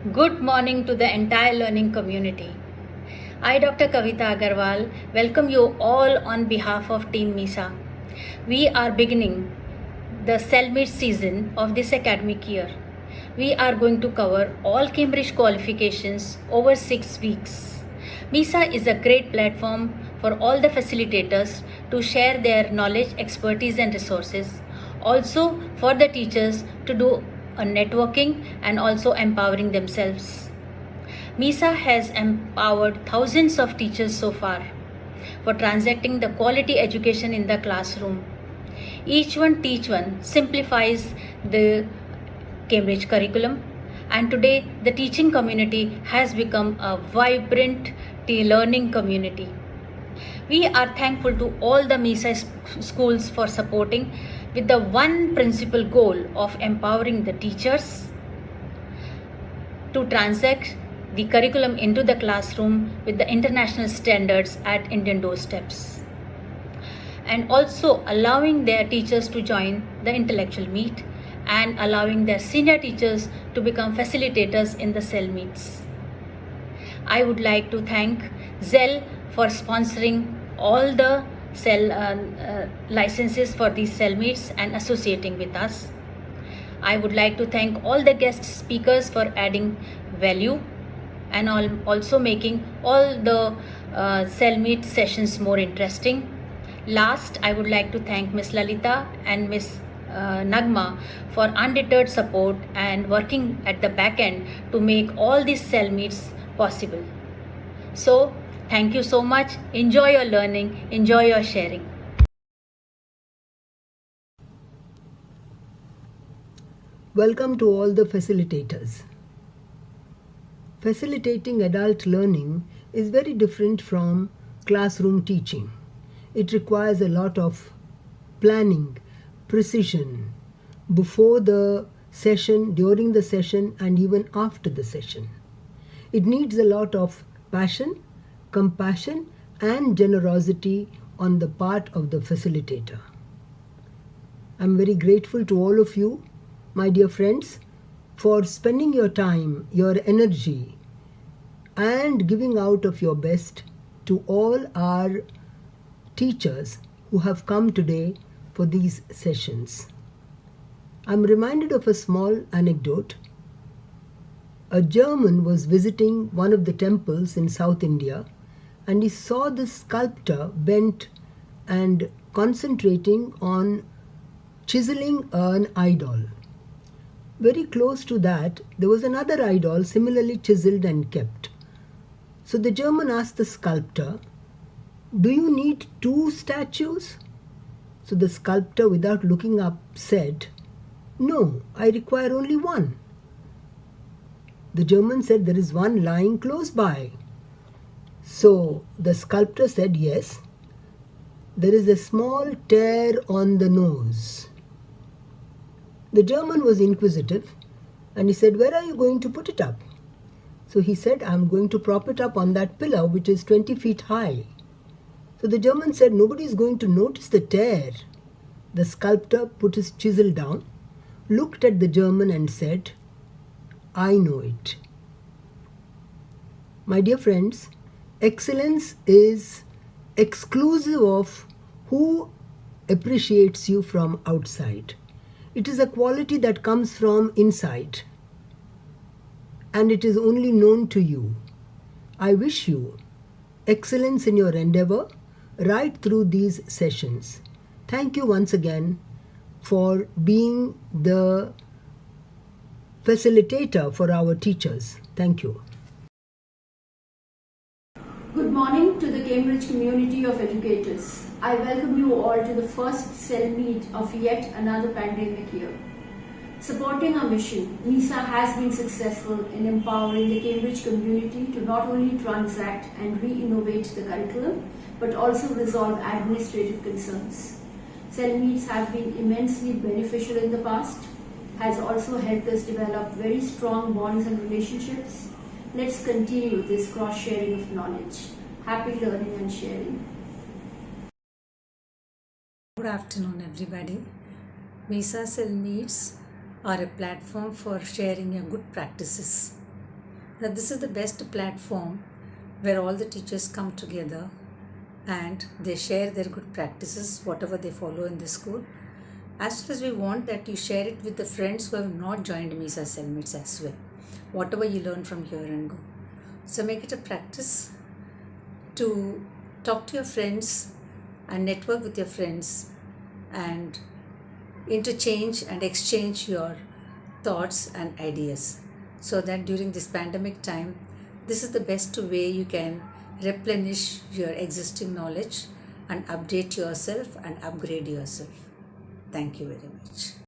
Good morning to the entire learning community. I, Dr. Kavita Agarwal, welcome you all on behalf of Team MISA. We are beginning the CELMIT season of this academic year. We are going to cover all Cambridge qualifications over 6 weeks. MISA is a great platform for all the facilitators to share their knowledge, expertise, and resources. Also, for the teachers to do a networking and also empowering themselves. MISA has empowered thousands of teachers so far for transacting the quality education in the classroom. Each one teach one simplifies the Cambridge curriculum, and today the teaching community has become a vibrant learning community. We are thankful to all the MISA schools for supporting with the one principal goal of empowering the teachers to transact the curriculum into the classroom with the international standards at Indian doorsteps, and also allowing their teachers to join the intellectual meet and allowing their senior teachers to become facilitators in the cell meets. I would like to thank Zell for sponsoring all the cell licenses for these cell meets and associating with us. I would like to thank all the guest speakers for adding value and also making all the cell meet sessions more interesting. Last, I would like to thank Ms. Lalita and Ms. Nagma for undeterred support and working at the back end to make all these cell meets possible. So, thank you so much. Enjoy your learning, enjoy your sharing. Welcome to all the facilitators. Facilitating adult learning is very different from classroom teaching. It requires a lot of planning, precision, before the session, during the session, and even after the session. It needs a lot of passion, compassion, and generosity on the part of the facilitator. I'm very grateful to all of you, my dear friends, for spending your time, your energy, and giving out of your best to all our teachers who have come today for these sessions. I'm reminded of a small anecdote. A German was visiting one of the temples in South India, and he saw this sculptor bent and concentrating on chiseling an idol. Very close to that, there was another idol similarly chiseled and kept. So the German asked the sculptor, "Do you need two statues?" So the sculptor, without looking up, said, "No, I require only one." The German said, "There is one lying close by." So the sculptor said, "Yes, there is a small tear on the nose." The German was inquisitive and he said, "Where are you going to put it up?" So he said, "I'm going to prop it up on that pillar which is 20 feet high." So the German said, "Nobody is going to notice the tear." The sculptor put his chisel down, looked at the German and said, "I know it." My dear friends, excellence is exclusive of who appreciates you from outside. It is a quality that comes from inside, and it is only known to you. I wish you excellence in your endeavor right through these sessions. Thank you once again for being the facilitator for our teachers. Thank you. Good morning to the Cambridge community of educators. I welcome you all to the first cell meet of yet another pandemic year. Supporting our mission, MISA has been successful in empowering the Cambridge community to not only transact and re-innovate the curriculum, but also resolve administrative concerns. Cell meets have been immensely beneficial in the past, has also helped us develop very strong bonds and relationships. Let's continue this cross-sharing of knowledge. Happy learning and sharing. Good afternoon, everybody. MISA Cell Meets are a platform for sharing good practices that this is the best platform where all the teachers come together and they share their good practices, whatever they follow in the school. As well as we want that you share it with the friends who have not joined MISA Cell Meets as well. Whatever you learn from here and go. So make it a practice to talk to your friends and network with your friends and interchange and exchange your thoughts and ideas, so that during this pandemic time, this is the best way you can replenish your existing knowledge and update yourself and upgrade yourself. Thank you very much.